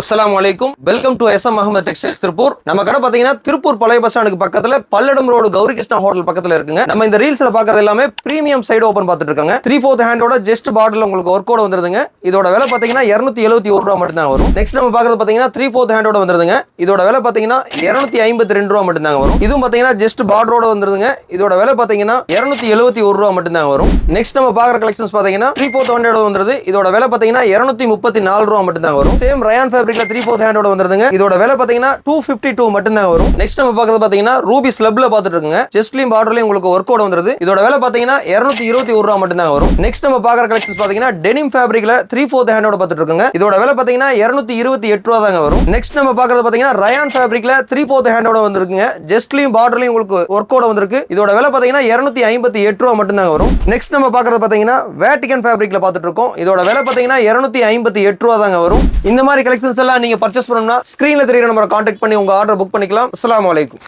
அஸ்ஸலாமு அலைக்கும். Welcome to SM Ahmed textiles Tiruppur. நம்ம கடை பாத்தீங்கன்னா திருப்பூர் பழைய பஸ் ஸ்டாண்டுக்கு பக்கத்துல பல்லடம் ரோடு கௌரி கிருஷ்ணா ஹோட்டல் பக்கத்துல இருக்குங்க. நம்ம இந்த ரீல்ஸ்ல பாக்குறது எல்லாமே பிரீமியம் சைடு ஓபன் பார்த்துட்டு இருக்காங்க. 3/4 ஹேண்டோட ஜஸ்ட் பார்டர்ல உங்களுக்கு ஒர்க் கோட் வந்துருதுங்க. இதோட விலை பாத்தீங்கன்னா 271 ரூபா மட்டும் தான் வரும். நெக்ஸ்ட் நம்ம பாக்குறது பாத்தீங்கன்னா 3/4 ஹேண்டோட வந்துருதுங்க. இதோட விலை பாத்தீங்கன்னா 252 ரூபா மட்டும் தான் வரும். இதுவும் பாத்தீங்கன்னா ஜஸ்ட் பார்டரோட வந்துருதுங்க. இதோட விலை பாத்தீங்கன்னா 271 ரூபா மட்டும் தான் வரும். நெக்ஸ்ட் நம்ம பாக்குற கலெக்ஷன்ஸ் பாத்தீங்கன்னா 3/4 ஹேண்டோட வந்துருது. இதோட விலை பாத்தீங்கன்னா 234 ரூபா மட்டும் தான் வரும். சேம் ரயான் ஃபேப்ரிக்ல 3/4 ஹேண்டோட வந்துருதுங்க. இதோட விலை பாத்தீங்கன்னா 252 மட்டும் தான் வரும். நெக்ஸ்ட் நம்ம பாக்குறது பாத்தீங்கன்னா ரூபி ஸ்லப்ல பாத்துட்டு இருக்குங்க. செஸ்ட்லயும் பார்டர்லயும் உங்களுக்கு ஒர்க் கோட் வந்துருது. இதோட விலை பாத்தீங்கன்னா 221 ரூபா மட்டும் தான் வரும். நெக்ஸ்ட் நம்ம பாக்குற கலெக்ஷன்ஸ் பாத்தீங்கன்னா டெனிம் ஃபேப்ரிக்ல 3/4 ஹேண்டோட பாத்துட்டு இருக்குங்க. இதோட விலை பாத்தீங்கன்னா 228 ரூபா தாங்க வரும். நெக்ஸ்ட் நம்ம பாக்குறது பாத்தீங்கன்னா ரயான் ஃபேப்ரிக்ல 3/4 ஹேண்டோட வந்துருக்குங்க. ஜஸ்ட்லயும் பார்டர்லயும் உங்களுக்கு ஒர்க் கோட் வந்திருக்கு. இதோட விலை பாத்தீங்கன்னா 258 ரூபா மட்டும் தான் வரும். நெக்ஸ்ட் நம்ம பாக்குறது பாத்தீங்கன்னா வேட்டிகன் ஃபேப்ரிக்ல பாத்துட்டு இருக்கோம். இதோட விலை பாத்தீங்கன்னா 258 ரூபா தாங்க வரும். இந்த மாதிரி கலெக்ஷன்ஸ் எல்லாம் நீங்க பர்ச்சேஸ் பண்ணணும்னா ஸ்கிரீன்ல தெரியுற நம்பரை கான்டாக்ட் பண்ணி உங்க ஆர்டர் புக் பண்ணிக்கலாம். அஸ்ஸலாமு அலைக்கும்.